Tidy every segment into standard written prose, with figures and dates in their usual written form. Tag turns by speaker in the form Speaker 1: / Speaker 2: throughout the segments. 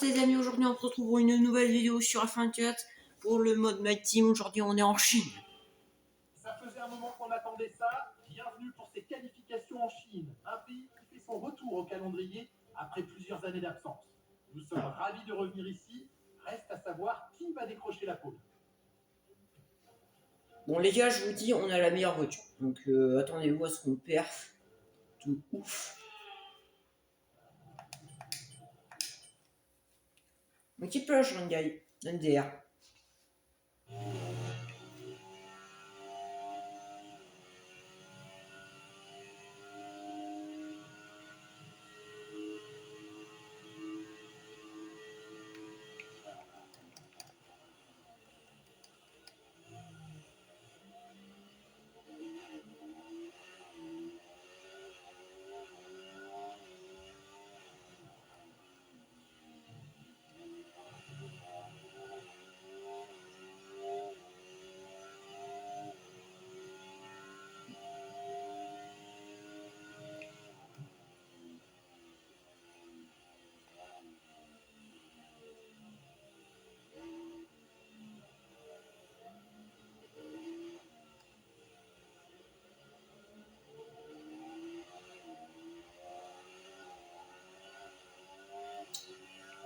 Speaker 1: les amis, aujourd'hui on se retrouve pour une nouvelle vidéo sur F24 pour le mode My Team. Aujourd'hui on est en Chine.
Speaker 2: Ça faisait un moment qu'on attendait ça. Bienvenue pour ces qualifications en Chine, un pays qui fait son retour au calendrier après plusieurs années d'absence. Nous sommes ravis de revenir ici. Reste à savoir qui va décrocher la pole.
Speaker 1: Bon les gars, je vous dis, on a la meilleure voiture. Donc attendez-vous à ce qu'on perf de ouf. Mais qui plage un gars, NDR.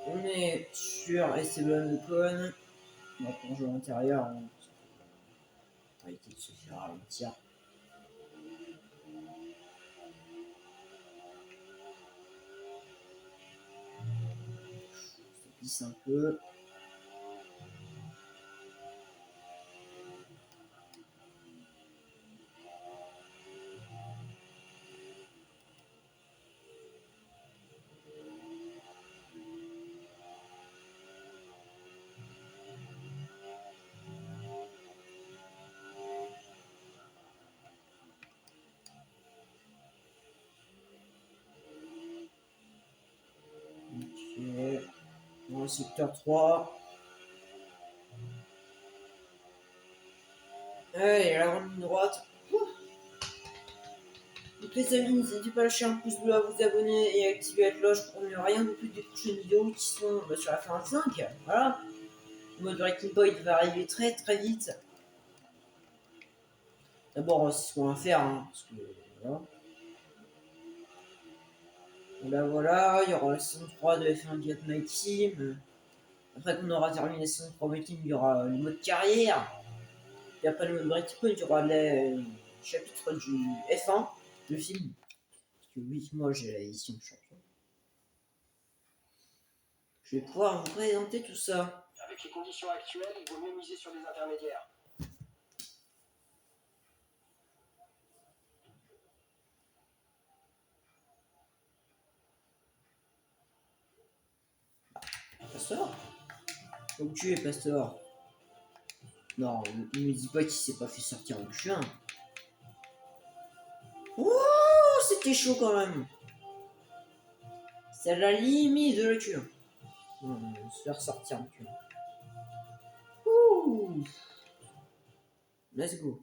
Speaker 1: On est sur Esteban Ocon. On va plonger à l'intérieur. On va éviter de se faire ralentir. Ça glisse un peu. Ok. Dans le secteur 3. Allez, la grande ligne droite. Donc les amis, n'hésitez pas à lâcher un pouce bleu, à vous abonner et à activer la cloche pour ne rien louper des prochaines vidéos qui sont sur la fin 5. Voilà. Le mode Breaking Point va arriver très très vite. D'abord, c'est ce qu'on va faire. Parce que, voilà. Il y aura la saison 3 de F1 My Team. Après qu'on aura terminé la saison 3 My Team, il y aura le mode carrière. Et après le mode Breaking Point, il y aura les chapitres du F1, le film. Parce que oui, moi j'ai la édition champion. Je vais pouvoir vous présenter tout ça.
Speaker 2: Avec les conditions actuelles, il vaut mieux miser sur des intermédiaires.
Speaker 1: Pastor? Donc tu es Pastor. Non, il me dit pas qu'il s'est pas fait sortir en Q1. Oh, c'était chaud quand même. C'est la limite de la Q1. On va se faire sortir en Q1. Ouh. Let's go.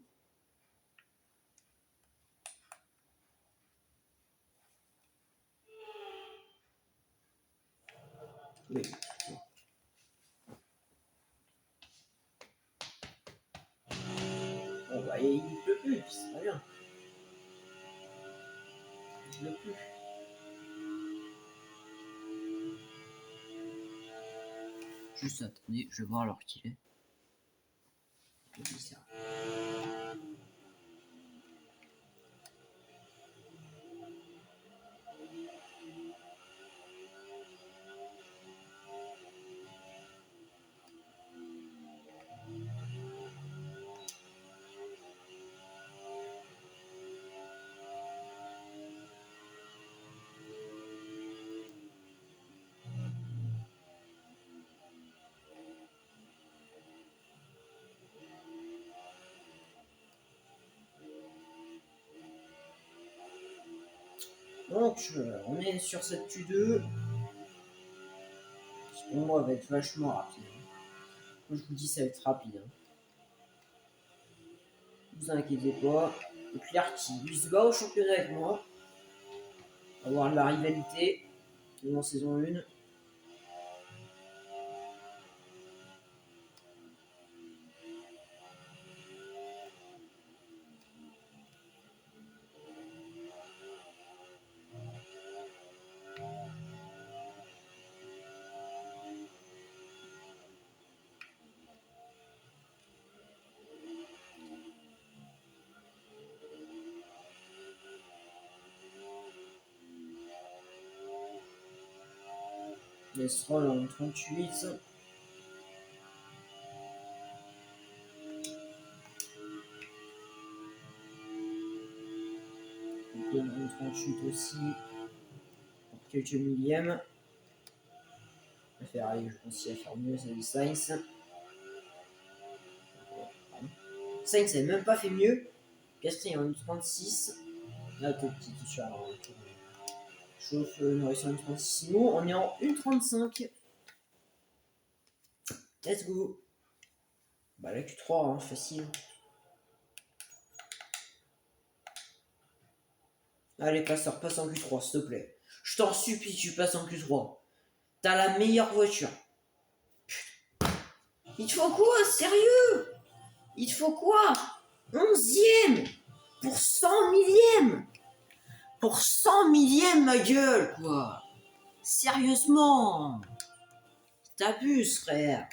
Speaker 1: Oui. Bon bah il pleut plus, c'est pas bien. Il pleut plus. Juste attendez, je vais voir l'heure qu'il est. Donc on est sur cette Q2. Pour moi, elle va être vachement rapide. Moi, je vous dis, ça va être rapide. Ne vous inquiétez pas. Leclerc qui lui se bat au championnat avec moi. On va avoir de la rivalité. En saison 1. Les Stroll en 38. Ocon en 38 aussi. Pour quelques millièmes. La Ferrari, je pense qu'il va faire mieux, c'est du Sainz. Sainz n'a même pas fait mieux. Piastri en 36. Là, tout petit, tout ça. Chauffe Norris en 36. On est en 1,35. Let's go. Bah, la Q3, hein, facile. Allez, passeur, passe en Q3, s'il te plaît. Je t'en supplie, tu passes en Q3. T'as la meilleure voiture. Il te faut quoi, sérieux? Il te faut quoi? 11e pour 100 millième. Pour 100 millième, ma gueule, quoi. Sérieusement. T'abuses, frère.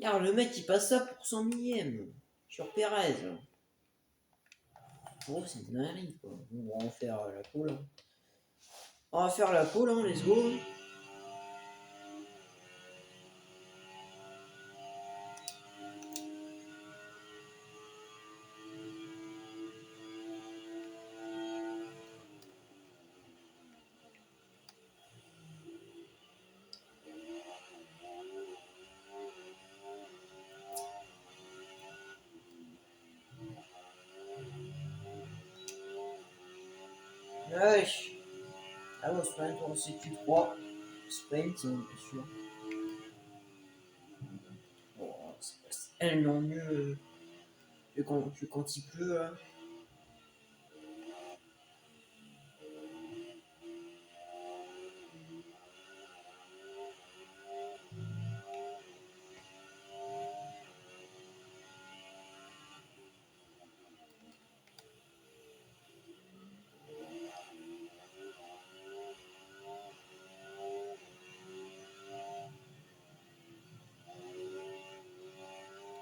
Speaker 1: Regarde, le mec, il passe ça pour 100 millième. Sur Perez. Oh, c'est une dinguerie, quoi. On va en faire la pole. Hein. On va faire la pole, hein, let's go. Ouais. Ah ouais, sprint, on sait Q3. Sprint, bien sûr. Bon, c'est pas tellement mieux que quand il pleut. Hein.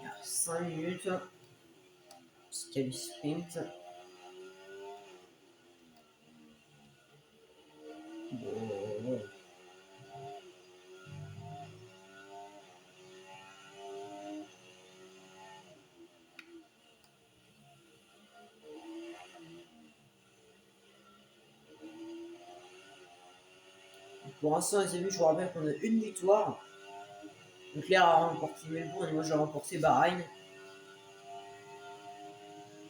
Speaker 1: Il y a 5 minutes. Scali sprint. Bon. Pour l'instant, les amis, je vous rappelle qu'on a une victoire. Leclerc a remporté Melbourne et moi j'ai remporté Bahreïn.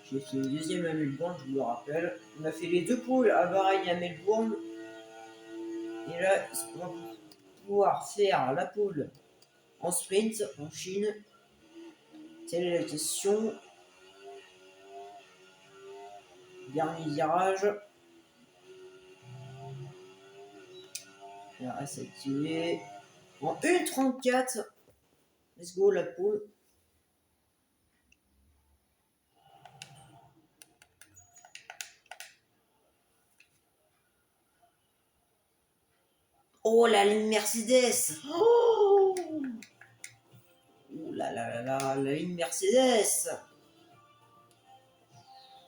Speaker 1: J'ai fini deuxième à Melbourne, je vous le rappelle. On a fait les deux poules à Bahreïn et à Melbourne. Et là, on va pouvoir faire la poule en sprint en Chine. Telle est la question. Dernier virage. Là, c'est activé. En 1,34. Let's go, la poule. Oh, la ligne Mercedes. Oh, la ligne Mercedes.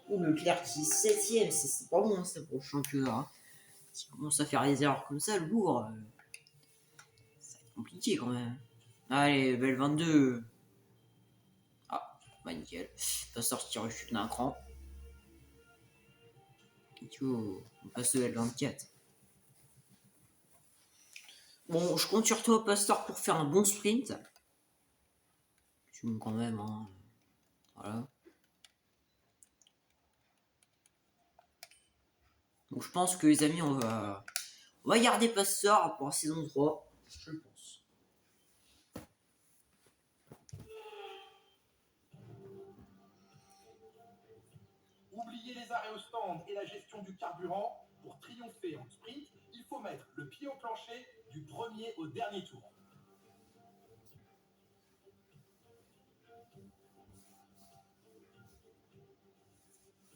Speaker 1: Oh, Leclerc qui est 7ème. C'est pas bon, ça, pour le championnat. Hein. S'il commence à faire des erreurs comme ça, lourd. C'est compliqué quand même. Allez, belle 22. Ah, bah nickel. Va sortir recule d'un cran. On passe au L24. Bon, je compte sur toi, Pasteur, pour faire un bon sprint. Quand même, hein. Voilà. Donc je pense que les amis, on va garder Pasteur pour la saison 3. Je pense.
Speaker 2: Oubliez les arrêts au stand et la gestion du carburant. Pour triompher en sprint, il faut mettre le pied au plancher du premier au dernier tour.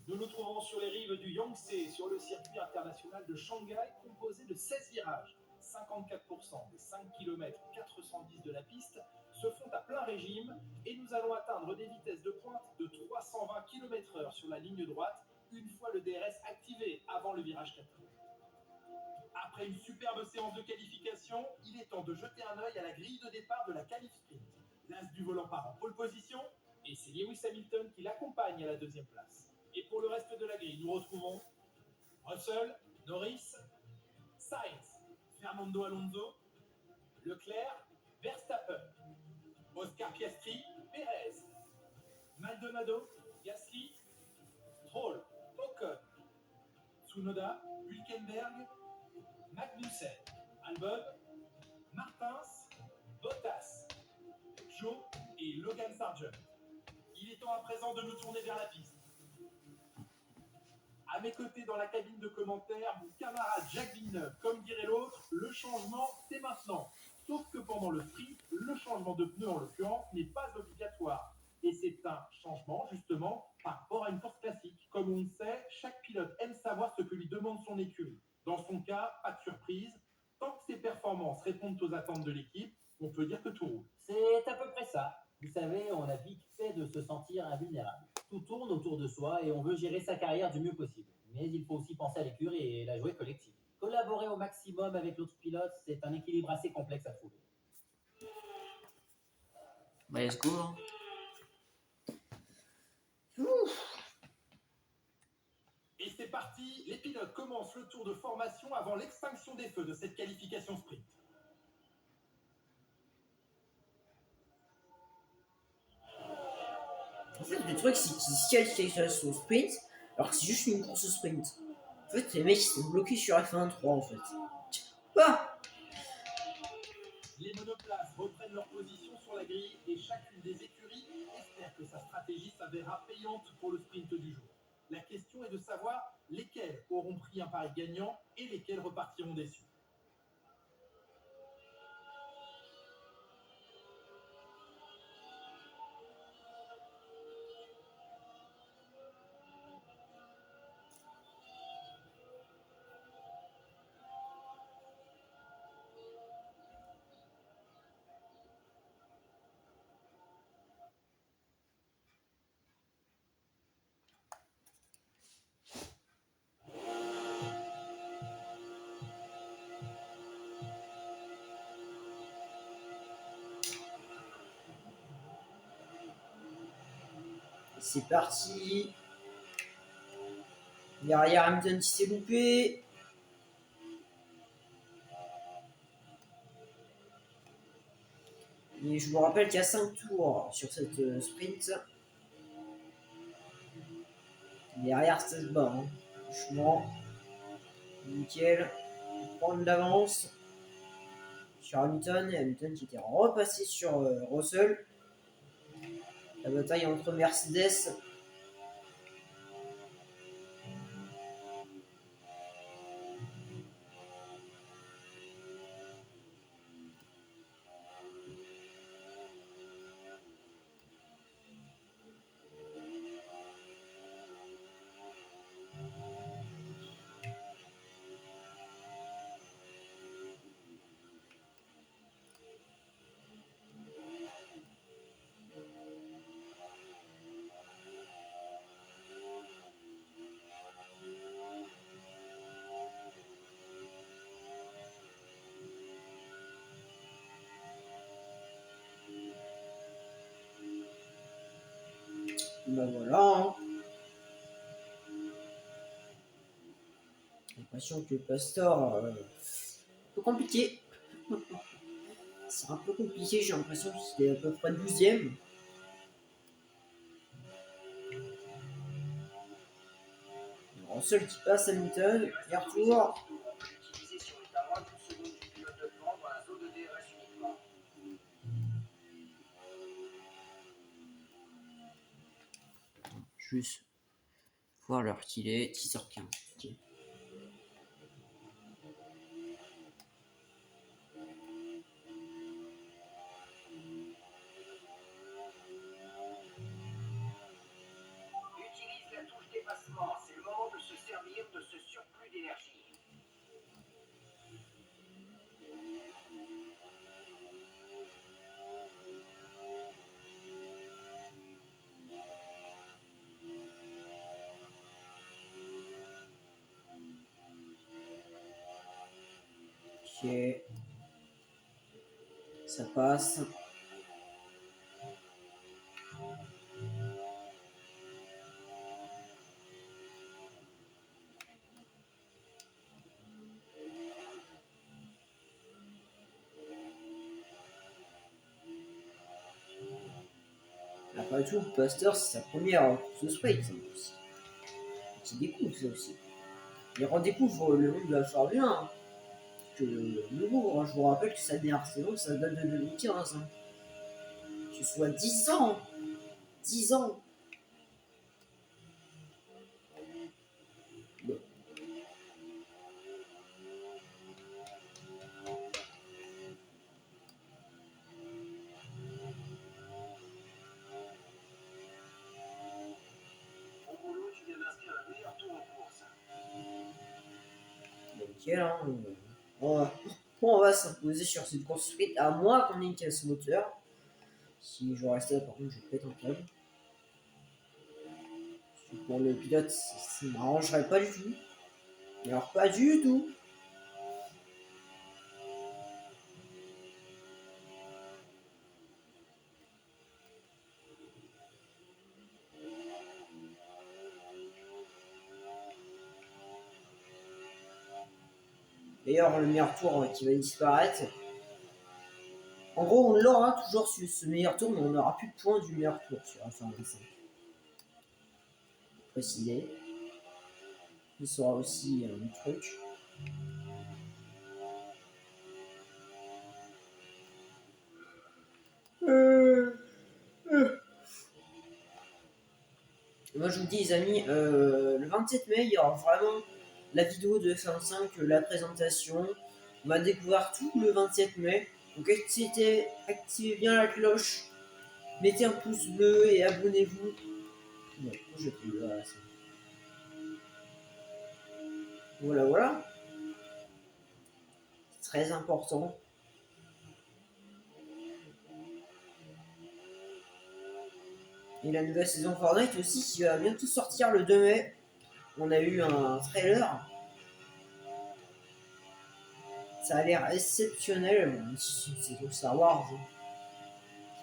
Speaker 2: Nous nous trouvons sur les rives du Yangtze, sur le circuit international de Shanghai, composé de 16 virages. 54% des 5 km 410 de la piste se font à plein régime et nous allons atteindre des vitesses de pointe de 320 km/h sur la ligne droite une fois le DRS activé avant le virage 4. Après une superbe séance de qualification, il est temps de jeter un œil à la grille de départ de la qualif sprint. L'as du volant part en pole position et c'est Lewis Hamilton qui l'accompagne à la deuxième place. Et pour le reste de la grille, nous retrouvons Russell, Norris, Sainz, Fernando Alonso, Leclerc, Verstappen, Oscar Piastri, Perez, Maldonado, Gasly, Stroll, Ocon, Tsunoda, Hülkenberg, Magnussen, Albon, Martins, Bottas, Joe et Logan Sargent. Il est temps à présent de nous tourner vers la piste. À mes côtés dans la cabine de commentaires, mon camarade Jacques Villeneuve. Comme dirait l'autre, le changement, c'est maintenant. Sauf que pendant le sprint, le changement de pneu en l'occurrence n'est pas obligatoire. Et c'est un changement justement par rapport à une course classique. Comme on le sait, chaque pilote aime savoir ce que lui demande son écurie. Dans son cas, pas de surprise. Tant que ses performances répondent aux attentes de l'équipe, on peut dire que tout roule.
Speaker 3: C'est à peu près ça. Vous savez, on a vite fait de se sentir invulnérable. Tout tourne autour de soi et on veut gérer sa carrière du mieux possible. Mais il faut aussi penser à l'écurie et la jouer collective. Collaborer au maximum avec l'autre pilote, c'est un équilibre assez complexe à trouver.
Speaker 1: Bah, let's go.
Speaker 2: Et c'est parti, les pilotes commencent le tour de formation avant l'extinction des feux de cette qualification sprint.
Speaker 1: En fait, le truc, c'est qu'ils se qualifient au sprint, alors que c'est juste une course sprint. En fait, les mecs, ils sont bloqués sur F1-3, en fait. Ah!
Speaker 2: Les monoplaces reprennent leur position sur la grille et chacune des écuries espère que sa stratégie s'avérera payante pour le sprint du jour. La question est de savoir lesquelles auront pris un pari gagnant et lesquelles repartiront déçus.
Speaker 1: C'est parti. Derrière Hamilton qui s'est loupé. Et je vous rappelle qu'il y a 5 tours sur cette sprint. Derrière, ça se bat. Hein. Franchement, nickel. On prend de l'avance sur Hamilton. Et Hamilton qui était repassé sur Russell. La bataille entre Mercedes. Ben voilà. Hein. J'ai l'impression que le Pastor, un peu compliqué. C'est un peu compliqué, j'ai l'impression que c'était à peu près 12e. Russell qui passe Hamilton, et retour. Juste voir l'heure qu'il est, 10h15. Okay.
Speaker 4: Utilise la touche dépassement, c'est le moment de se servir de ce surplus d'énergie.
Speaker 1: Ok. Ça passe. Après tout, Pasteur, c'est sa première course de sprint, ça aussi. Qui découvre ça aussi. Il redécouvre le monde de la Formule 1. Hein. Que le nouveau, hein, je vous rappelle que sa dernière saison, ça date de 2015. Hein. Que ce soit 10 ans. 10 ans. Bon.
Speaker 4: Au boulot, tu viens d'inscrire un meilleur tour en course.
Speaker 1: Nickel, hein. On va s'imposer sur cette course sprint, à moins qu'on ait une casse moteur. Si je reste là, par contre, je pète un câble. Pour le pilote, ça ne m'arrangerait pas du tout. Alors, pas du tout. D'ailleurs, le meilleur tour qui va disparaître. En gros, on l'aura toujours sur ce meilleur tour, mais on n'aura plus de points du meilleur tour sur la fin 25. Précisé. Il sera aussi un truc. Moi je vous dis les amis, le 27 mai il y aura vraiment la vidéo de F25, la présentation. On va découvrir tout le 27 mai. Donc activez bien la cloche, mettez un pouce bleu et abonnez-vous. Non, je vais plus, voilà, voilà. C'est très important. Et la nouvelle saison Fortnite aussi qui va bientôt sortir le 2 mai. On a eu un trailer. Ça a l'air exceptionnel, même si c'est une saison Star Wars.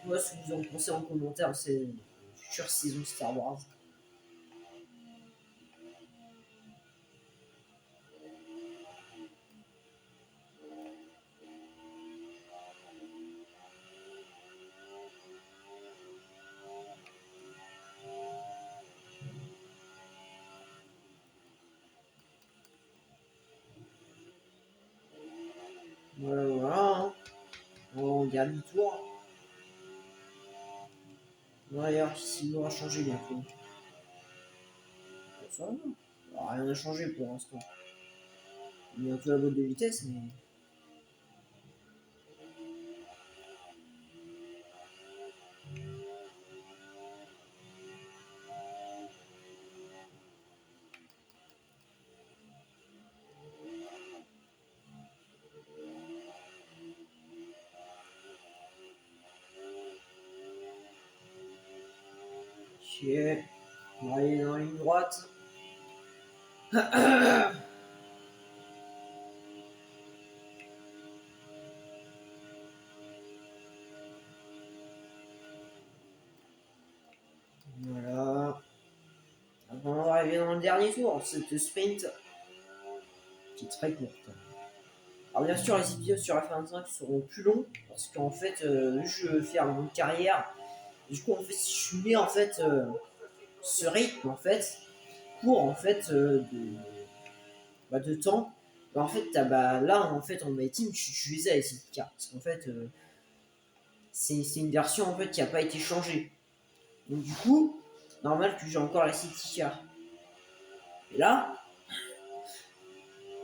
Speaker 1: Moi, ce que vous en pensez en commentaire, c'est une future saison Star Wars. Voilà. Hein. On dernier tour. D'ailleurs, ici, il aura changé bientôt. Ça va. Alors, rien n'a changé pour l'instant. Bientôt la boîte de vitesse, mais. Ok. On va aller dans la ligne droite. Voilà. Avant d'arriver dans le dernier tour, cette sprint qui est très courte. Alors bien sûr, les épisodes sur F25 seront plus longs parce qu'en fait, je veux faire une carrière. Du coup, en fait, si je mets en fait ce rythme en fait pour en fait de temps, bah, en fait, là en fait en My Team, je les ai les safety cars parce qu'en fait, c'est une version en fait qui n'a pas été changée. Donc du coup, normal que j'ai encore la safety car. Et là,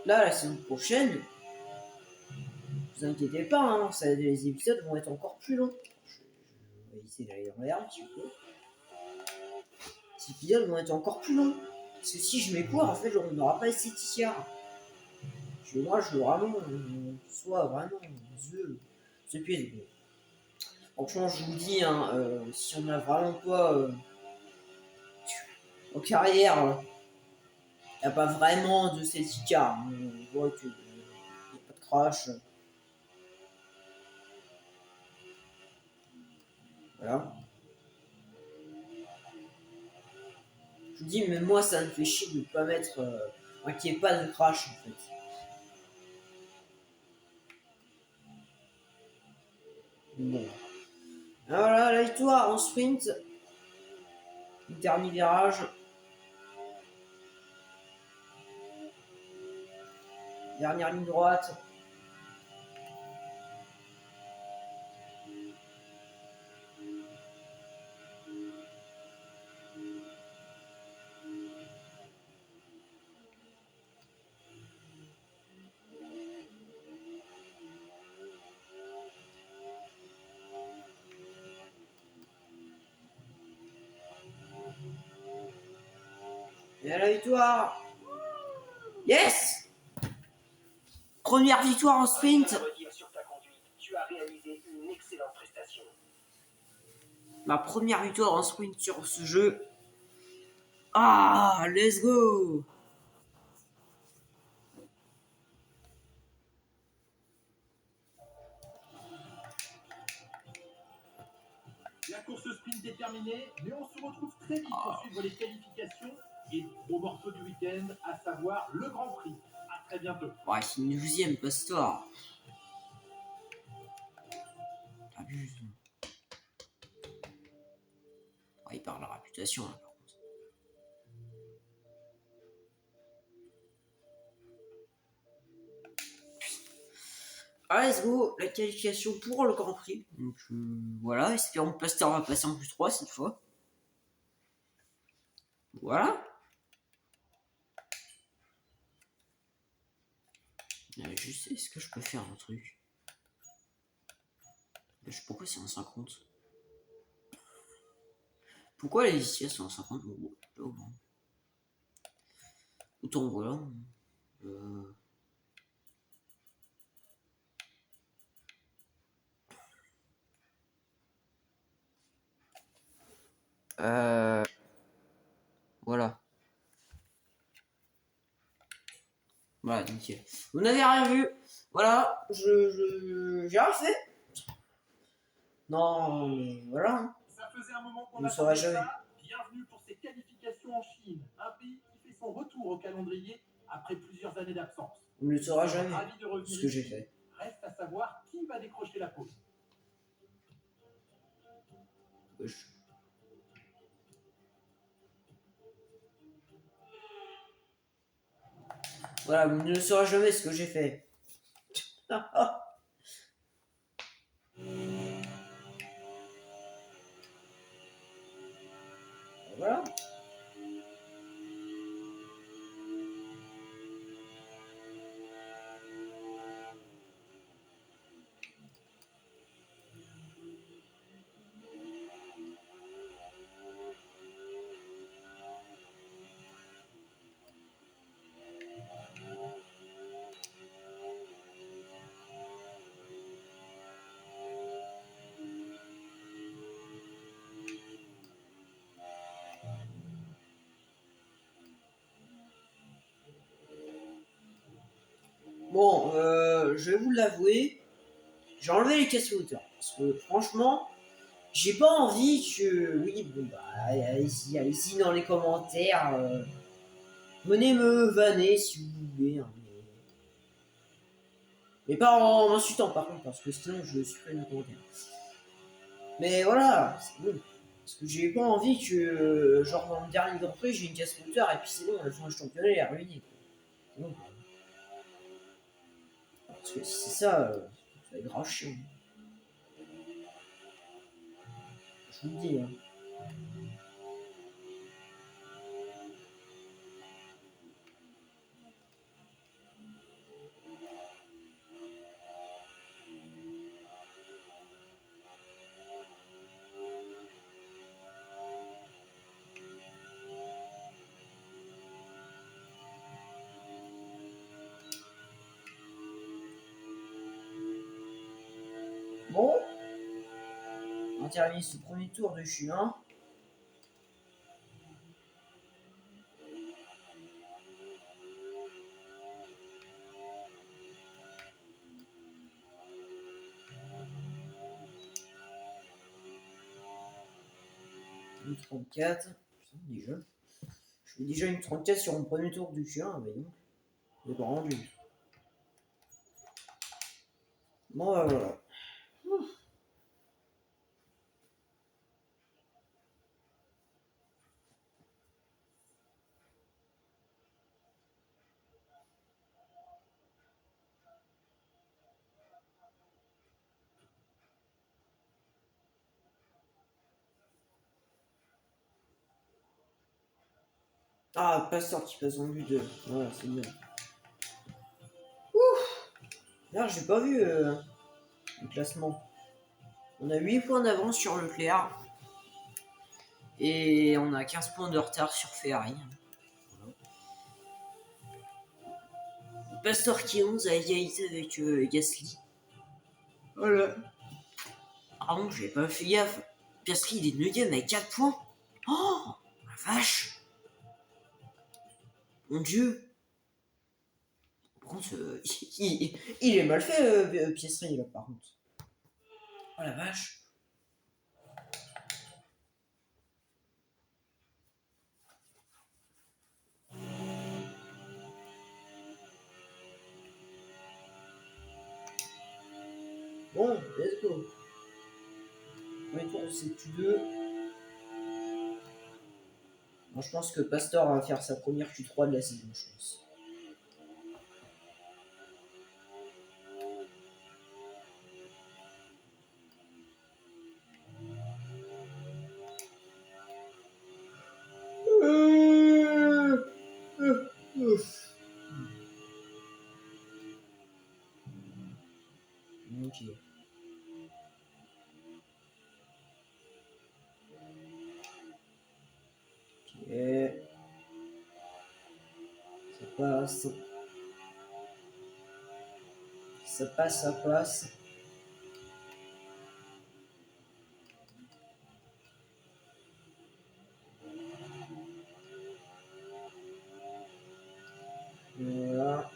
Speaker 1: la saison prochaine, vous inquiétez pas, hein, les épisodes vont être encore plus longs. Je vais essayer d'aller en l'air un petit peu. Les épisodes vont être encore plus longs. Parce que si je m'écoire, en fait, on n'aura pas les céticiards. Moi, je veux vraiment soit vraiment ce pied. Franchement, je vous dis, hein, si on n'a vraiment pas en carrière, il n'y a pas vraiment de safety car. On voit qu'il n'y a pas de crash. Voilà. Je vous dis, même moi, ça me fait chier de ne pas mettre... qu'il n'y ait pas de crash, en fait. Bon. Voilà, la victoire en sprint. Dernier virage. Dernière ligne droite. Et à la victoire. Yes! Première victoire en sprint.
Speaker 4: Rien à redire sur ta conduite. Tu as réalisé une excellente prestation.
Speaker 1: Ma première victoire en sprint sur ce jeu. Ah, let's go!
Speaker 2: La course sprint est terminée, mais on se retrouve très vite pour suivre les qualifications et au morceau du week-end, à savoir le Grand Prix. À très bientôt.
Speaker 1: Ouais, c'est une 12e pastor. Abuse. Ouais, il parle de la réputation, là, par contre. Ah, let's go, la qualification pour le Grand Prix. Donc voilà, espérons que Pasteur va passer en +3 cette fois. Voilà. Juste, est-ce que je peux faire un truc? Pourquoi c'est en 50? Pourquoi les ici sont en 50? Autant voilà. Voilà. Voilà, nickel. Vous n'avez rien vu. Voilà, j'ai rien fait. Non, mais voilà.
Speaker 2: Ça faisait un moment qu'on
Speaker 1: On ne
Speaker 2: attendait
Speaker 1: saura jamais.
Speaker 2: ça. Bienvenue pour ces qualifications en Chine, un pays qui fait son retour au calendrier après plusieurs années d'absence.
Speaker 1: On ne le saura
Speaker 2: Nous sommes
Speaker 1: jamais.
Speaker 2: ravis de revenir
Speaker 1: Ce que j'ai
Speaker 2: ici.
Speaker 1: fait.
Speaker 2: Reste à savoir qui va décrocher la pole.
Speaker 1: Voilà, vous ne le saurez jamais ce que j'ai fait. Voilà. Bon, je vais vous l'avouer, j'ai enlevé les casse moteurs parce que franchement, j'ai pas envie que. Oui, bon, bah, allez-y dans les commentaires. Venez me vanner si vous voulez. Hein, mais pas en m'insultant par contre, parce que sinon je supprime les commentaires. Mais voilà, c'est bon. Parce que j'ai pas envie que, genre, dans le dernier Grand Prix, j'ai une casse moteur et puis c'est bon, la fin du championnat est ruinée. C'est bon. Parce que si c'est ça, ça va être grave chiant. Je vous le dis. Hein. Bon, on termine ce premier tour de Chine. Une 34. Putain, déjà. Je fais déjà une 34 sur mon premier tour du Q1, mais non. C'est pas rendu. Bon, bah, voilà. Ah, Pasteur qui passe en but 2. Voilà, c'est bien. Là, j'ai pas vu le classement. On a 8 points d'avance sur Leclerc. Et on a 15 points de retard sur Ferrari. Pasteur qui est 11 à égalité avec Gasly. Voilà. Ah bon, j'ai pas fait gaffe. Gasly, il est 9ème avec 4 points. Oh, la vache. Mon dieu. Par contre, il est mal fait, Piastri, là, par contre. Oh la vache. Bon, let's go. Premier tour, c'est Q2. Moi, je pense que Pastor va faire sa première Q3 de la saison, je pense. Ok. Ok. Ça passe. Ça passe, ça passe. Voilà.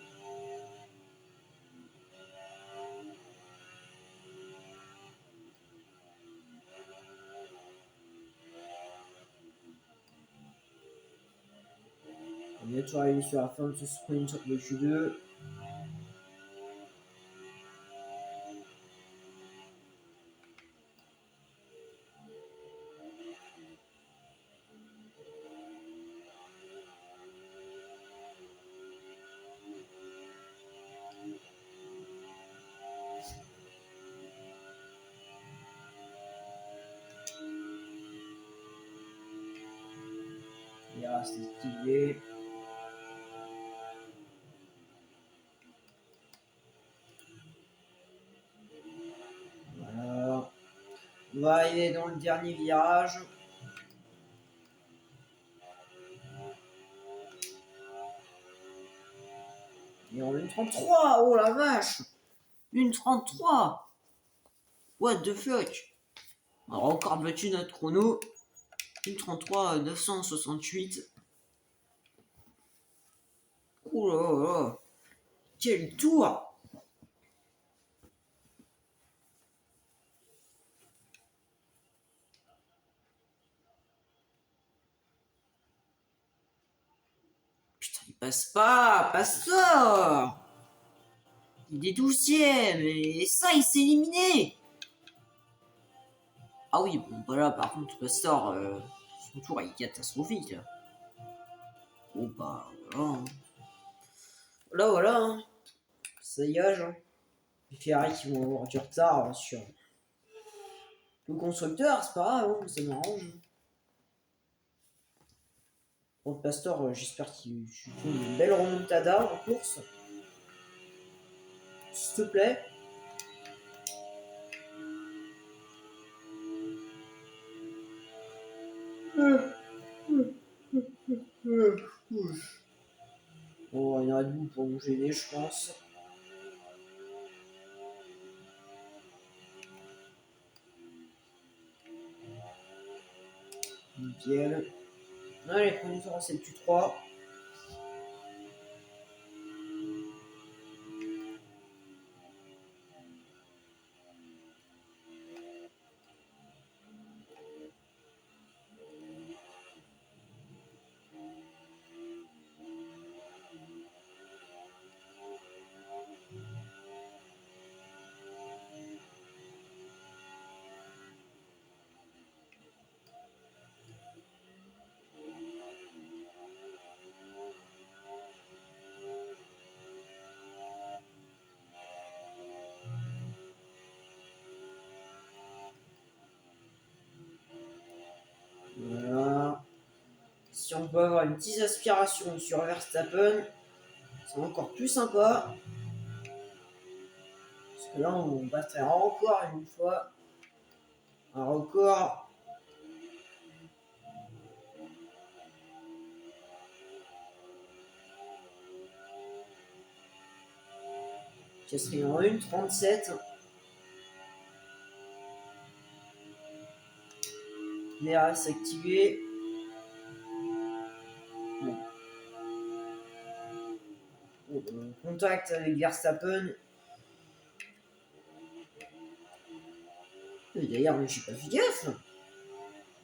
Speaker 1: On est bientôt arrivé sur la fin de ce sprint de Q2. Il reste stylé. Voilà. On va arriver dans le dernier virage. Et en 1,33. Oh la vache. 1,33. What the fuck. On aura encore battu notre chrono. 1,33 968. Oh là là. Quel tour. Putain, il passe pas. Passe ça. Il est 12ème. Et ça, il s'est éliminé. Ah oui, bon, voilà, par contre, Pastor, son tour est catastrophique. Là. Bon, bah, voilà. Hein. Voilà, hein. Ça dégage. Hein. Les Ferrari qui vont avoir du retard sur le constructeur, c'est pas grave, hein, ça m'arrange. Bon, Pastor, j'espère qu'il fait une belle remontada en course. S'il te plaît. Bon, il y en a de bout pour nous gêner, je pense. Nickel. Allez, premier tour, c'est le Q3. on peut avoir une petite aspiration sur Verstappen, c'est encore plus sympa. Parce que là, on battrait un record une fois. Un record. Ça serait en 1,37. DRS activé. Bon. Contact avec Verstappen. Et d'ailleurs, mais j'ai pas fait gaffe.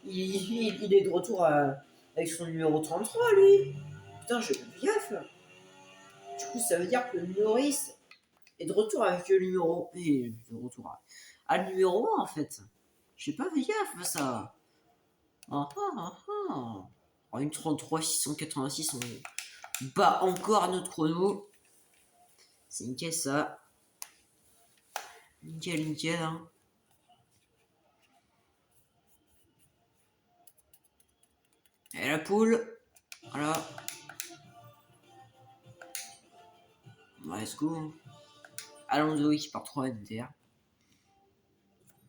Speaker 1: Il est de retour avec son numéro 33, lui. Putain, j'ai pas fait gaffe. Du coup, ça veut dire que Norris est de retour avec le numéro. Et de retour à le numéro 1, en fait. J'ai pas fait gaffe, ça. Ah ah ah ah. En 1,33 686, on bat encore notre chrono. C'est nickel, ça. Nickel, nickel, hein. Et la poule. Voilà. Bon, let's go. Alonso qui part 3 NTR.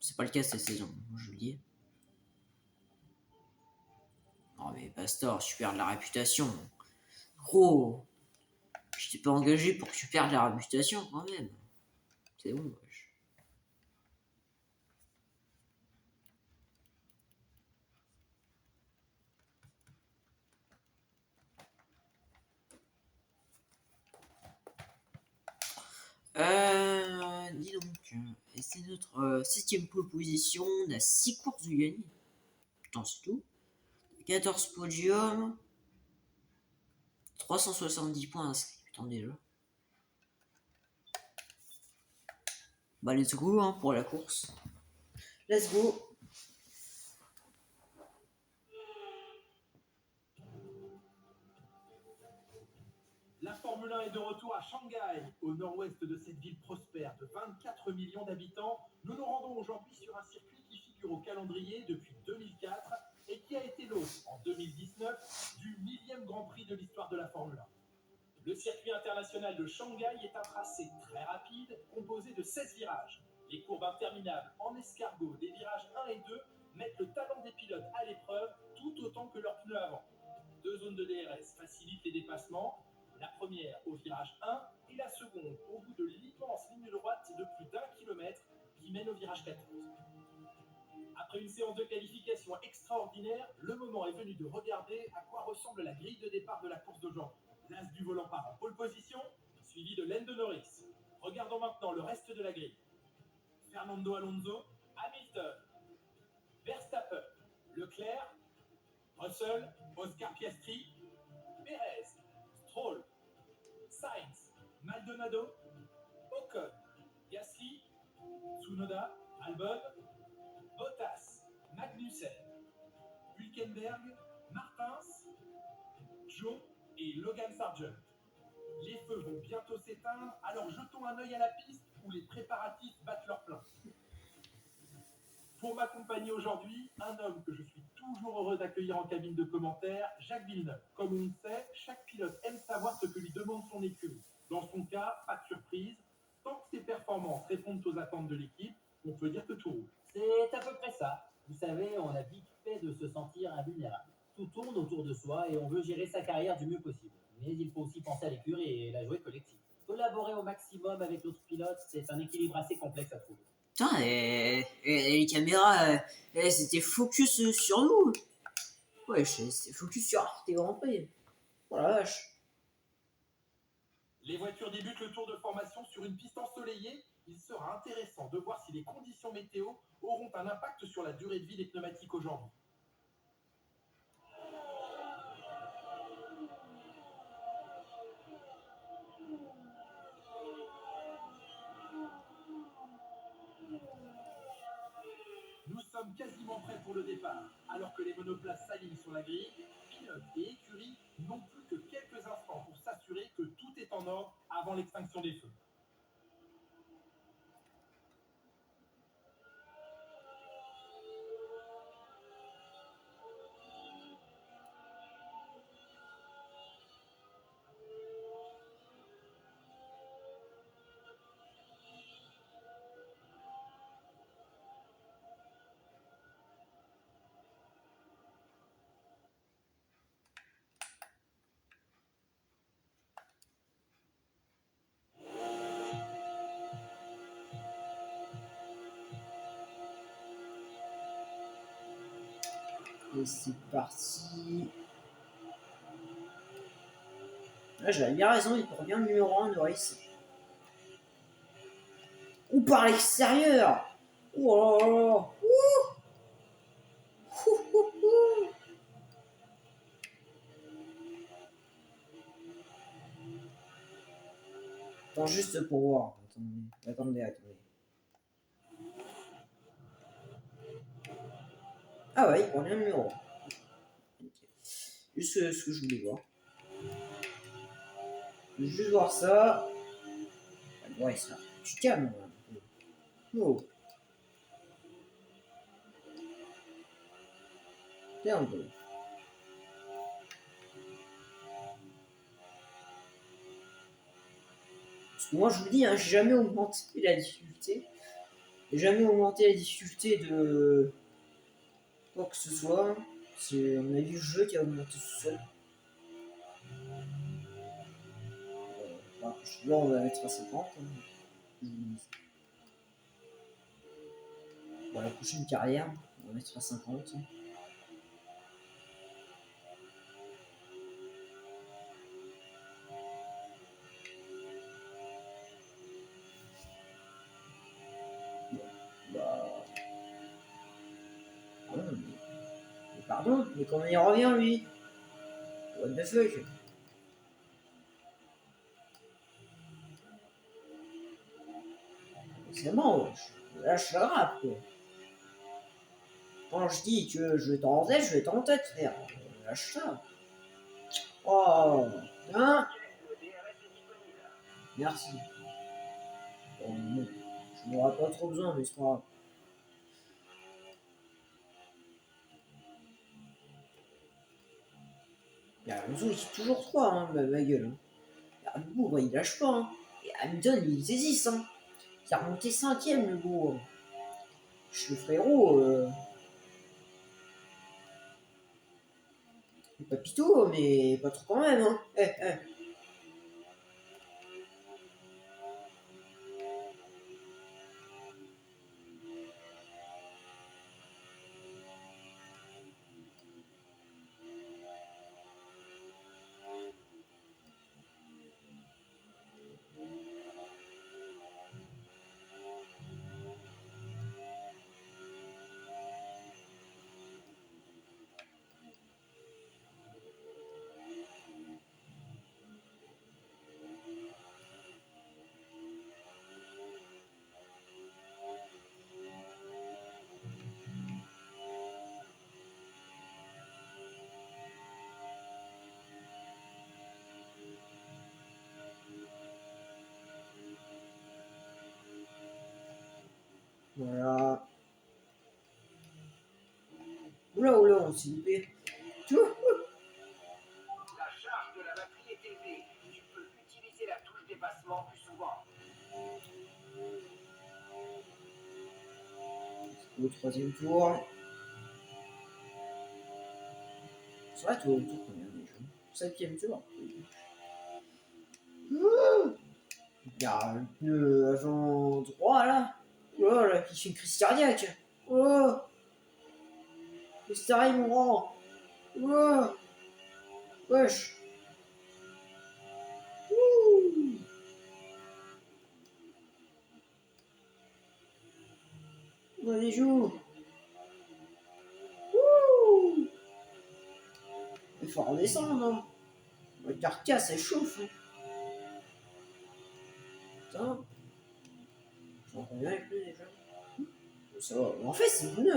Speaker 1: C'est pas le cas cette saison, je le dis. Non mais Pastor, tu perds de la réputation. Gros, je t'ai pas engagé pour que tu perdes la réputation quand même. C'est bon, wesh. Dis donc, et c'est notre 7ème pole position, on a 6 courses de gagner. Putain, c'est tout. 14 podiums, 370 points inscrits, putain déjà. Bah let's go hein, pour la course. Let's go.
Speaker 2: La Formule 1 est de retour à Shanghai, au nord-ouest de cette ville prospère de 24 millions d'habitants. Nous nous rendons aujourd'hui sur un circuit qui figure au calendrier depuis 2004 et qui a été l'hôte en 2019 du 1000e Grand Prix de l'histoire de la Formule 1. Le circuit international de Shanghai est un tracé très rapide composé de 16 virages. Les courbes interminables en escargot des virages 1 et 2 mettent le talent des pilotes à l'épreuve tout autant que leurs pneus avant. 2 zones de DRS facilitent les dépassements. La première au virage 1 et la seconde au bout de l'immense ligne droite de plus d'1 kilomètre qui mène au virage 14. Après une séance de qualification extraordinaire, le moment est venu de regarder à quoi ressemble la grille de départ de la course d'aujourd'hui. L'as du volant part en pole position, suivi de Lando Norris. Regardons maintenant le reste de la grille. Fernando Alonso, Hamilton, Verstappen, Leclerc, Russell, Oscar Piastri, Perez, Stroll, Sainz, Maldonado, Ocon, Gasly, Tsunoda, Albon, Bottas, Magnussen, Hülkenberg, Martins, Joe et Logan Sargent. Les feux vont bientôt s'éteindre, alors jetons un œil à la piste où les préparatifs battent leur plein. Pour m'accompagner aujourd'hui, un homme que je suis toujours heureux d'accueillir en cabine de commentaires, Jacques Villeneuve. Comme on le sait, chaque pilote aime savoir ce que lui demande son écurie. Dans son cas, pas de surprise. Tant que ses performances répondent aux attentes de l'équipe, on peut dire que tout roule.
Speaker 3: C'est à peu près ça. Vous savez, on a vite fait de se sentir invulnérable. Tout tourne autour de soi et on veut gérer sa carrière du mieux possible. Mais il faut aussi penser à l'écurie et la jouer collective. Collaborer au maximum avec l'autre pilote, c'est un équilibre assez complexe à trouver.
Speaker 1: Putain, et les caméras, elles étaient focus sur nous. Ouais, c'était focus sur Arte Grand Prix. Oh la vache.
Speaker 2: Les voitures débutent le tour de formation sur une piste ensoleillée. Il sera intéressant de voir si les conditions météo auront un impact sur la durée de vie des pneumatiques aujourd'hui. Nous sommes quasiment prêts pour le départ. Alors que les monoplaces s'alignent sur la grille, pilotes et écurie n'ont plus que quelques instants pour s'assurer que tout est en ordre avant l'extinction des feux.
Speaker 1: Et c'est parti. Là, j'avais bien raison, il revient le numéro 1 Norris. Ou par l'extérieur. Oh là là. Attends, juste pour voir. Attendez. Ah ouais, il prend bien le numéro 1. Okay. Juste ce que je voulais voir. Juste voir ça. Ouais, ça. Tu calmes. Oh. Tiens, un peu. Parce que moi, je vous dis, hein, j'ai jamais augmenté la difficulté. J'ai jamais augmenté la difficulté de quoi que ce soit. C'est, à mon avis, le jeu qui a augmenté tout seul. Là, on va mettre à 50. Hein. Bon, la prochaine carrière, on va mettre à 50. Bah. Non, mais pardon, mais comment il revient lui? What the fuck? C'est bon, là je grappe quoi. Quand je dis que je vais être en tête, je vais être en tête, frère. Lâche ça. Oh, hein?
Speaker 4: Le DRS est disponible.
Speaker 1: Merci. Bon, je n'aurai pas trop besoin, mais c'est pas grave. Il y a Alonso qui est toujours 3, hein, ma gueule. Hein. Le bourg, il lâche pas. Hein. Et Hamilton, il hésite. Hein. Il a remonté 5ème, le bourg. Le frérot. Papito, mais pas trop quand même. Hein. Voilà. Oula, on s'est loupé.
Speaker 4: La charge de la batterie est élevée. Tu peux utiliser la touche dépassement plus souvent.
Speaker 1: Au 3ème tour. C'est vrai, tour combien déjà? 5ème tour. Il y a le pneu avant droit là. Oh là, qui fait une crise cardiaque. Oh, qu'est-ce qui t'arrive, mon grand? Oh, wesh. Ouh. On a des joues. Ouh. Il faut redescendre. Hein. La carcasse, elle chauffe. Hein. Putain. J'en conviens avec lui déjà. Ça va. En fait, c'est le pneu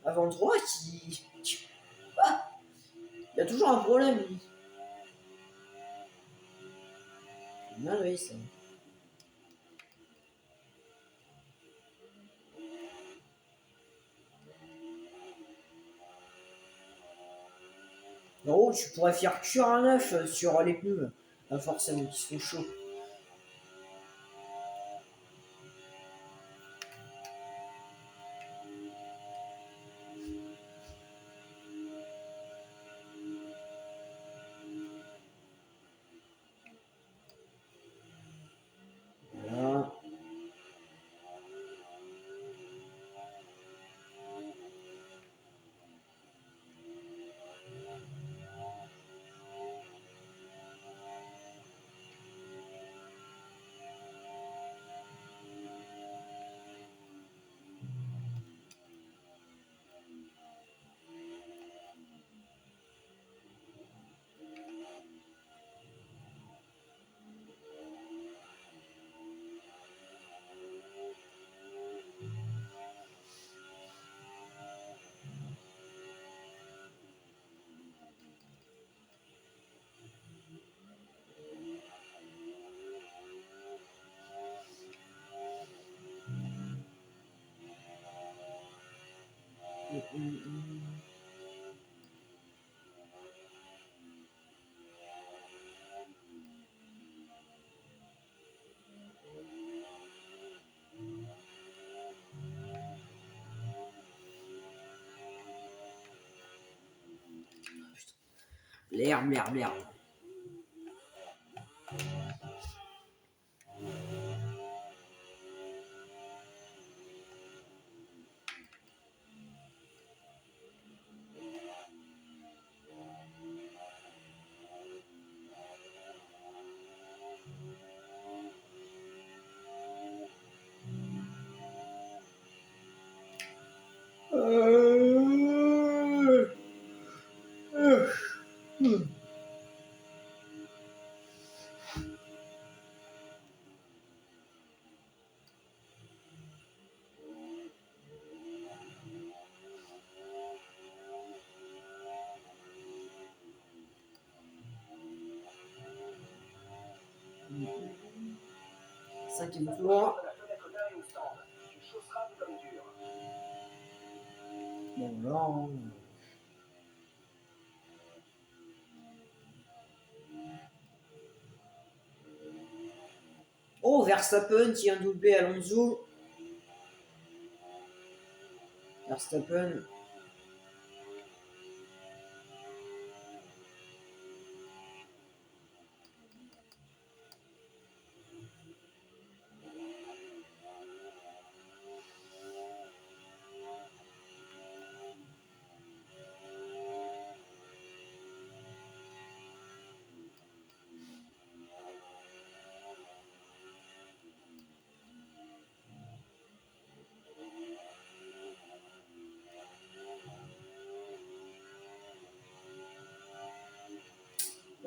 Speaker 1: avant droit qui. Ah, il y a toujours un problème, lui. C'est bien, oui, ça. En gros, tu pourrais faire cuire un œuf sur les pneus. Pas forcément, qui sont chauds. Voilà. L'herbe. Cinquième tour.
Speaker 4: La fenêtre d'arrêt au stand. Tu chausseras du comme dur.
Speaker 1: Bon, là. Oh, Verstappen qui a doublé Alonso. Verstappen.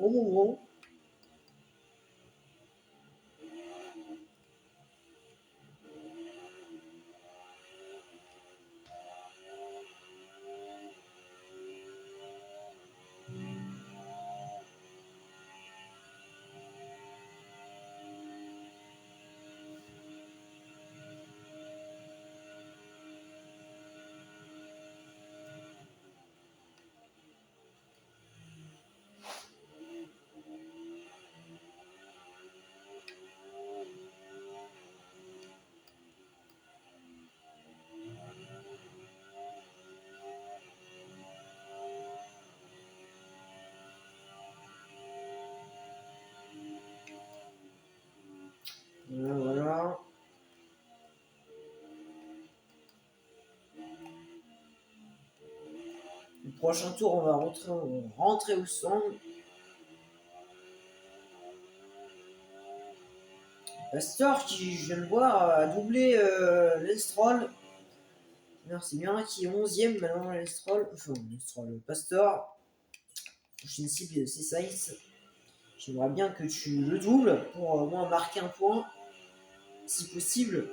Speaker 1: Oh. Voilà. Le prochain tour, on va rentrer au stand. Pastor qui, je viens de voir, a doublé l'Estrol. C'est bien, qui est 11ème maintenant, l'Estrol. Enfin, l'Estrol, Pastor. Prochaine cible, c'est Sainz. J'aimerais bien que tu le doubles pour au moins marquer un point, si possible.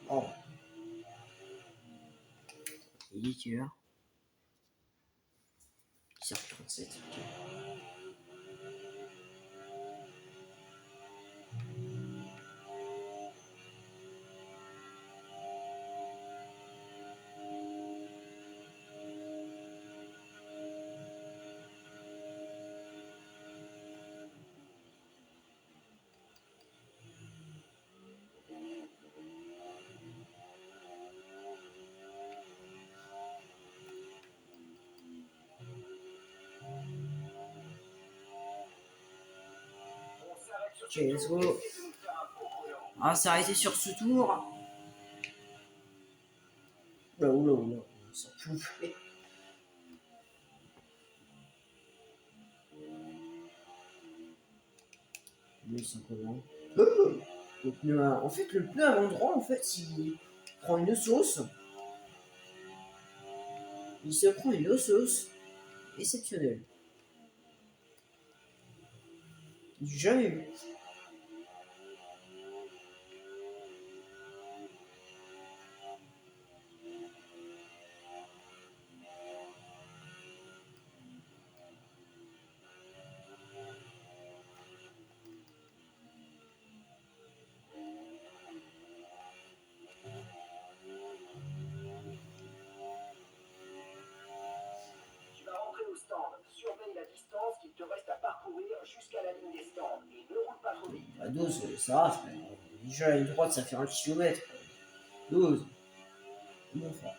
Speaker 1: Oh. Il est quelle heure? 10h47. Ok, let's go. Ah, c'est arrêté sur ce tour. Oula. Ça peut. Oui, simplement. Le pneu en fait, le pneu avant droit, en fait, il prend une sauce. Il se prend une sauce exceptionnelle. J'ai jamais vu.
Speaker 4: Tu vas rentrer au stand. Surveille la distance qu'il te reste à parcourir jusqu'à la ligne des stands. Et ne roule pas trop vite.
Speaker 1: La 12, ça va, frère. Déjà, la ligne droite, ça fait 1 kilomètre. 12. Bon, frère.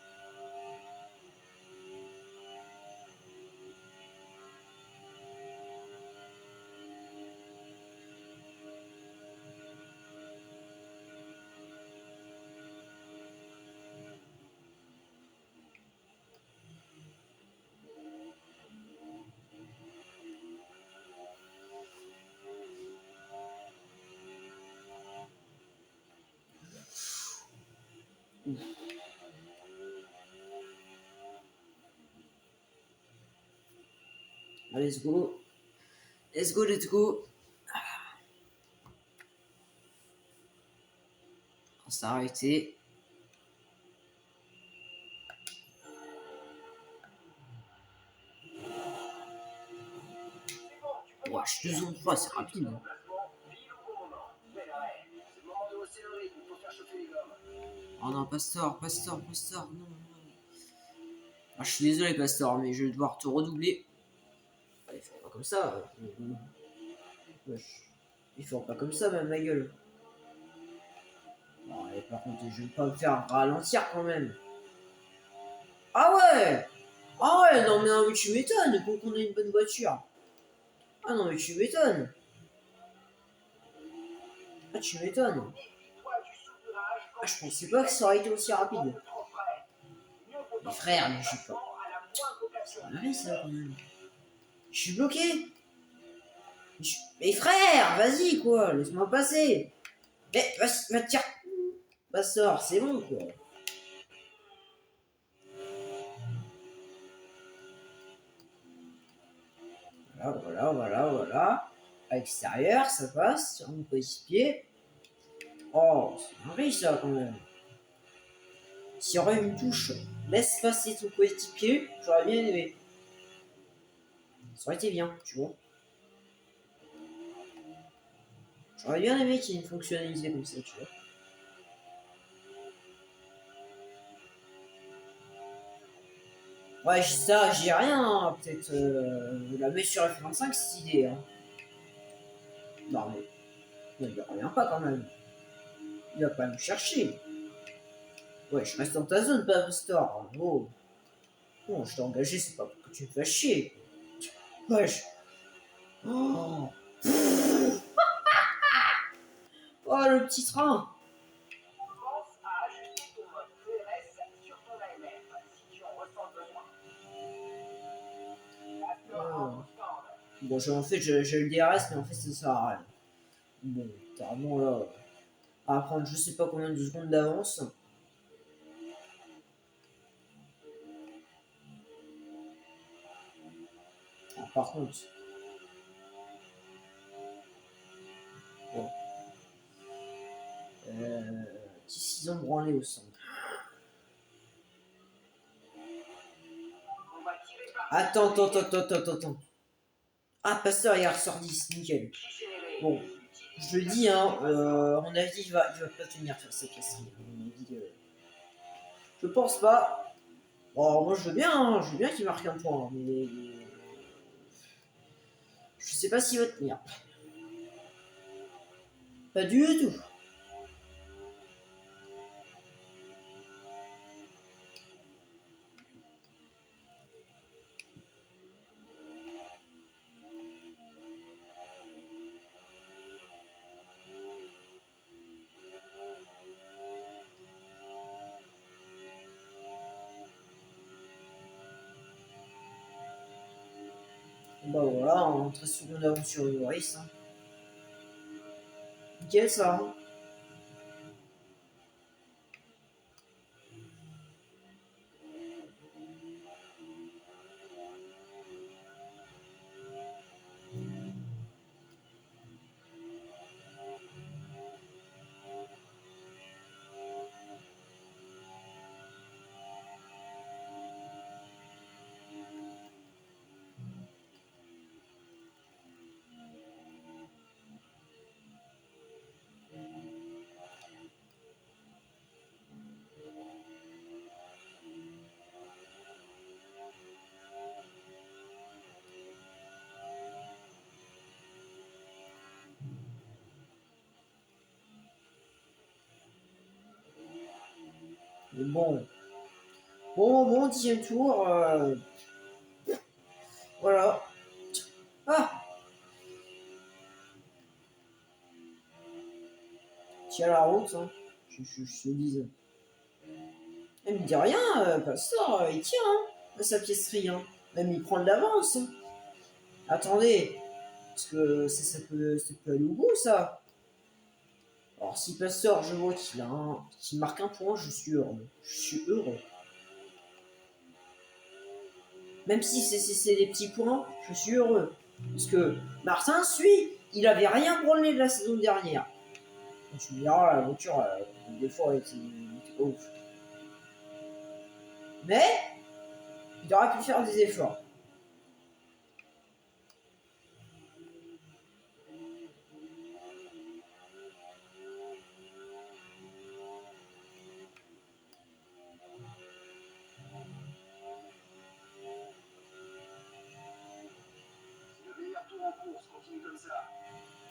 Speaker 1: Allez, let's go. Let's go, let's go. On s'est arrêté.
Speaker 4: C'est bon, tu peux
Speaker 1: Wesh, 2 secondes 3, c'est rapide.
Speaker 4: Emplacement, pile au bon moment. Bel arrêt. C'est le moment de hausser le rythme. Il faut faire chauffer les gommes.
Speaker 1: Oh non, Pastor, Pastor, Pastor, non, non. Ah, je suis désolé, Pastor, mais je vais devoir te redoubler. Allez, fais pas comme ça. Wesh. Il faut pas comme ça, même ma gueule. Bon, allez, par contre, je vais pas me faire ralentir quand même. Ah ouais! Ah ouais, non, mais tu m'étonnes, pour qu'on ait une bonne voiture. Ah non, mais tu m'étonnes. Ah, tu m'étonnes.
Speaker 4: Méfie-toi du soupirage quand
Speaker 1: Ah, je pensais pas que ça aurait été aussi rapide.
Speaker 4: de trop près. Mieux vaut
Speaker 1: Mais
Speaker 4: tenter
Speaker 1: frère,
Speaker 4: un
Speaker 1: mais je sais pas.
Speaker 4: déplacement à la moindre occasion.
Speaker 1: Ah oui, ça, quand même. Je suis bloqué. Mais frère, vas-y, quoi, laisse-moi passer. Mais, va te tirer. Bah, sort, c'est bon, quoi. Voilà, voilà, voilà, voilà. À l'extérieur, ça passe sur mon coéquipier. Oh, c'est un riche, ça, quand même. S'il y aurait une touche, laisse passer ton coéquipier, j'aurais bien aimé. Ça aurait été bien, tu vois. J'aurais bien aimé qu'il y ait une fonctionnalité comme ça, tu vois. Ouais, ça, j'ai rien, hein. Peut-être la mettre sur F25, cette idée. Hein. Non, mais il revient pas quand même. Il va pas me chercher. Ouais, je reste dans ta zone, pas store. Oh. Non, je t'ai engagé, c'est pas pour que tu me fasses chier. Wesh. Oh. Oh, le petit train.
Speaker 4: Pense à ajuster ton mode PRS sur ton AMF si tu en ressens le besoin. Pasteur rentre au stand.
Speaker 1: Bon, en fait, j'ai le DRS, mais en fait, ça sert à rien. Bon, carrément là. À prendre je sais pas combien de secondes d'avance. Ah, par contre. Bon. Petit 6 ans branlé au centre.
Speaker 4: On va tirer par
Speaker 1: Attends. Ah, Pasteur, il a ressort 10, nickel. Bon, je le dis, hein, à mon avis, il va pas tenir faire cette casserie. Je pense pas. Bon, moi, je veux bien qu'il marque un point, mais. Je sais pas s'il va tenir. Pas du tout. Bah voilà, en 13 secondes d'avance sur Loris. Hein. Nickel ça. Hein. Mais bon. Bon, 10e tour. Voilà. Ah! Tiens la route, hein. Je te dis. Elle me dit rien, Pastor, il tient, hein, à sa piècerie, hein. Même il prend de l'avance, hein. Attendez, parce que ça peut aller au bout, ça. Alors, si Pastor, je vois qu'il marque un point, je suis heureux. Je suis heureux. Même si c'est des petits points, je suis heureux. Parce que Martin suit, il avait rien branlé de la saison dernière. Donc, tu me diras, la voiture, des fois, elle était pas ouf. Mais, il aurait pu faire des efforts.
Speaker 4: Le meilleur tour en course, continue comme ça.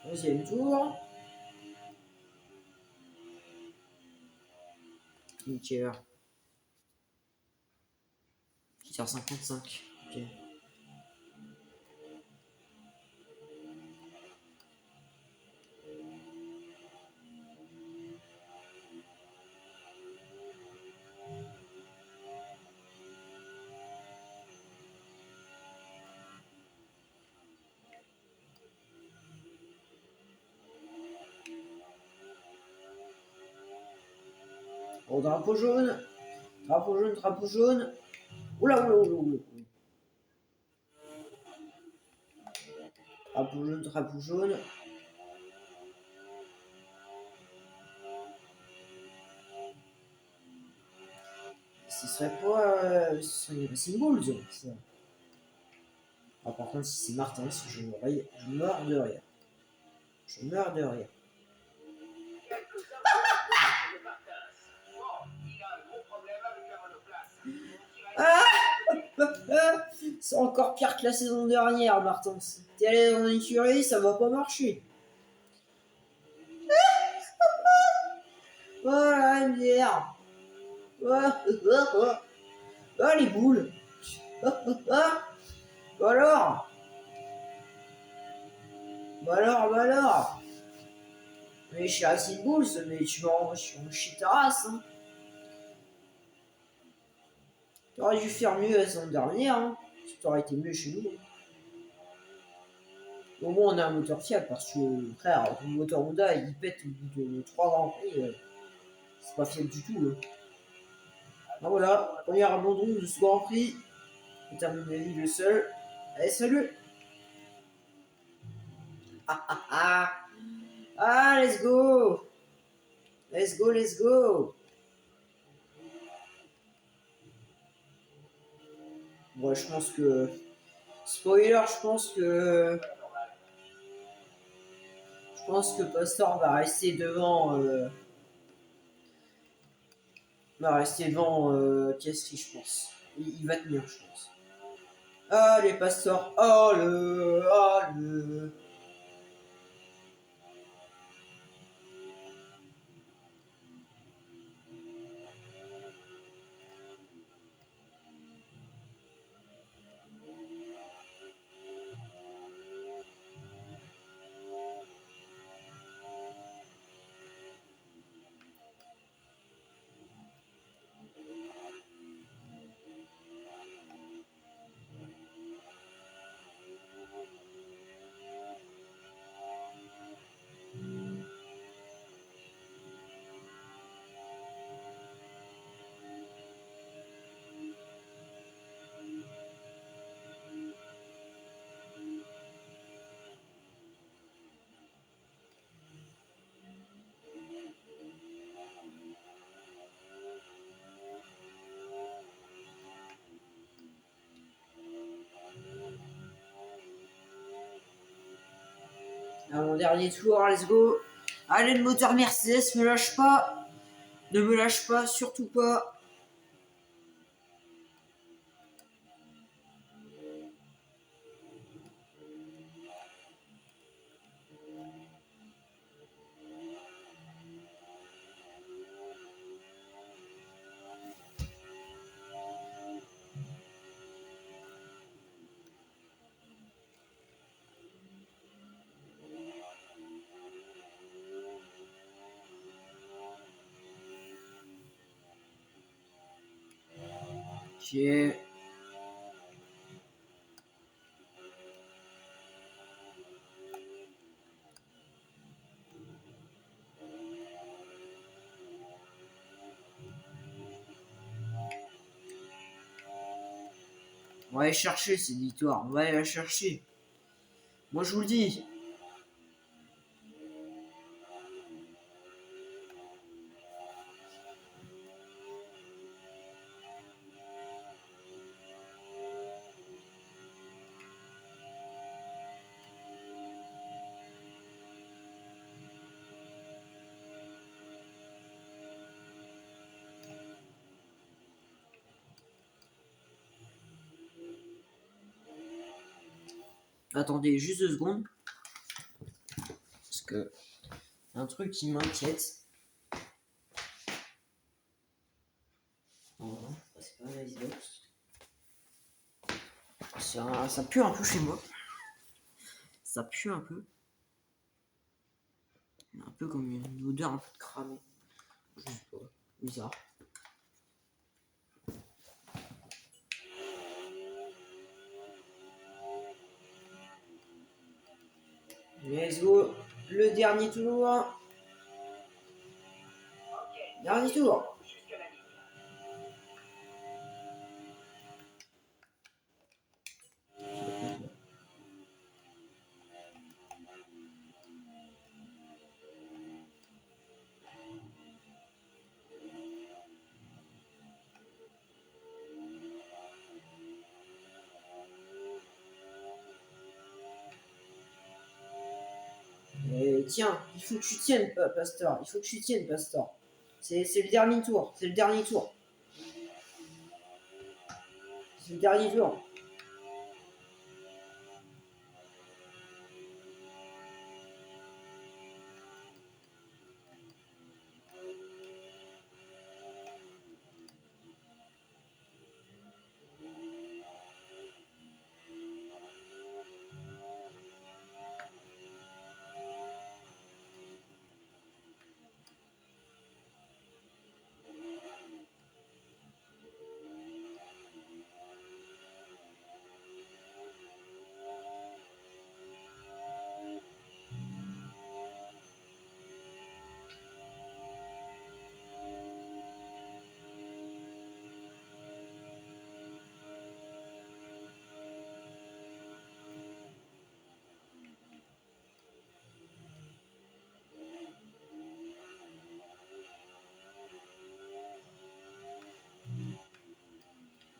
Speaker 1: 11e tour. Il est quelle heure? 8h55. Ok. Oh, drapeau jaune. Drapeau jaune, drapeau jaune. Oula, oula, oula, oula. Drapeau jaune, drapeau jaune. Ce serait pas. Ce serait Racing Bulls, ça. Ah, par contre, si c'est Martin, je meurs de rire. Je meurs de rire.
Speaker 4: Quelques infos de Martins. Bon, il a un gros problème avec la monoplace.
Speaker 1: C'est encore pire que la saison dernière, Martin. T'es allé dans une écurie, ça va pas marcher. Voilà, MDR. Ah, les boules. Bah alors. Bah alors. Mais je suis Racing Bulls, mais tu m'en chies ta race, hein. T'aurais dû faire mieux la saison dernière, hein. T'aurais été mieux chez nous. Au moins on a un moteur fiable parce que frère, ton moteur Honda il pète au bout de 3 grands prix, c'est pas fiable du tout. Hein. Ah voilà, premier abandon de ce grand prix. C'est à mon avis le seul. Allez salut. Ah let's go. Let's go. Bon je pense que. Spoiler, je pense que Pastor va rester devant. Va rester devant Piastri, je pense. Il va tenir, je pense. Allez, Pastor. Allez. À mon dernier tour, let's go. Allez, le moteur Mercedes, me lâche pas. Ne me lâche pas, surtout pas. Ok. On va aller chercher cette victoire. On va aller la chercher. Moi, je vous le dis. Attendez juste 2 secondes. Parce que un truc qui m'inquiète. Oh, c'est pas un Xbox. Ça pue un peu chez moi. Ça pue un peu. Un peu comme une odeur un peu de cramé. Je sais pas. Bizarre. Let's go. Le dernier tour.
Speaker 4: Ok,
Speaker 1: Dernier tour.
Speaker 4: jusqu'à la ligne.
Speaker 1: Et tiens, il faut que tu tiennes, Pastor. Il faut que tu tiennes, Pastor. C'est le dernier tour. C'est le dernier tour. C'est le dernier tour.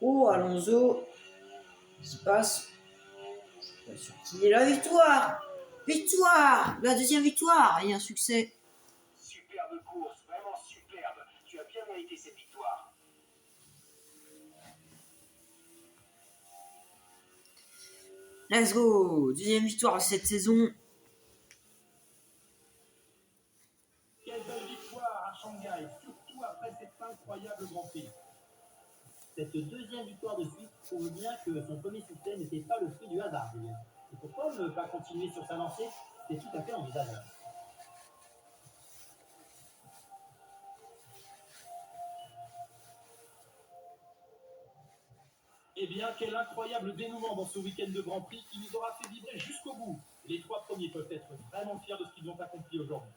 Speaker 1: Oh, Alonso. Qui passe. Je suis pas sûr qu'il ait la victoire. Victoire. La deuxième victoire. Et un succès.
Speaker 4: Superbe course, vraiment superbe. Tu as bien mérité cette victoire.
Speaker 1: Let's go. Deuxième victoire de cette saison.
Speaker 2: Quelle belle victoire à Shanghai, surtout après cet incroyable Grand Prix.
Speaker 3: Cette deuxième victoire de suite prouve bien que son premier succès n'était pas le fruit du hasard, Julien. Et pourquoi ne pas continuer sur sa lancée? C'est tout à fait envisageable.
Speaker 2: Eh bien, quel incroyable dénouement dans ce week-end de Grand Prix qui nous aura fait vibrer jusqu'au bout. Les 3 premiers peuvent être vraiment fiers de ce qu'ils ont accompli aujourd'hui.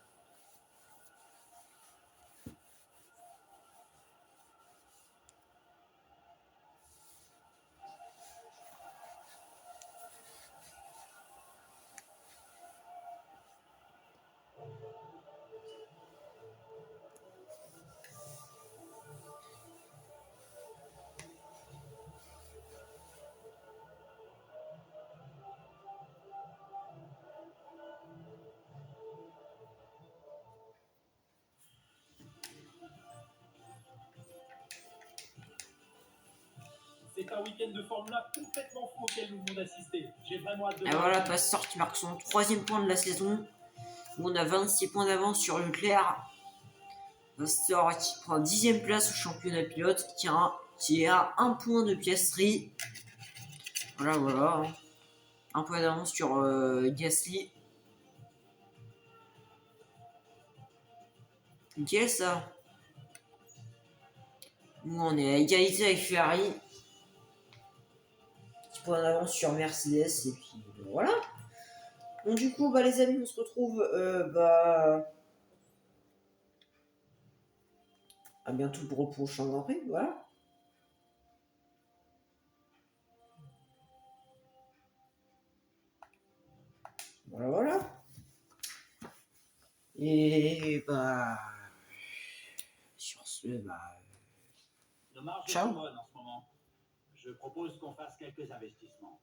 Speaker 2: C'est un week-end de Formule 1 complètement fou auquel nous venons d'assister. J'ai vraiment hâte de
Speaker 1: Et
Speaker 2: voir.
Speaker 1: voilà, Pastor qui marque son 3e point de la saison. Où on a 26 points d'avance sur Leclerc. Pastor qui prend 10e place au championnat pilote. Qui est à 1 point de piasserie. Voilà, voilà. Un point d'avance sur Gasly. Ok, ça. Nous, on est à égalité avec Ferrari. points d'avance sur Mercedes et puis voilà. Donc du coup, bah les amis, on se retrouve à bientôt pour le prochain Grand Prix, voilà. Voilà, voilà. Et bah sur ce, bah
Speaker 5: Nos marges
Speaker 1: ciao.
Speaker 5: sont bonnes en ce moment. Je propose qu'on fasse quelques investissements.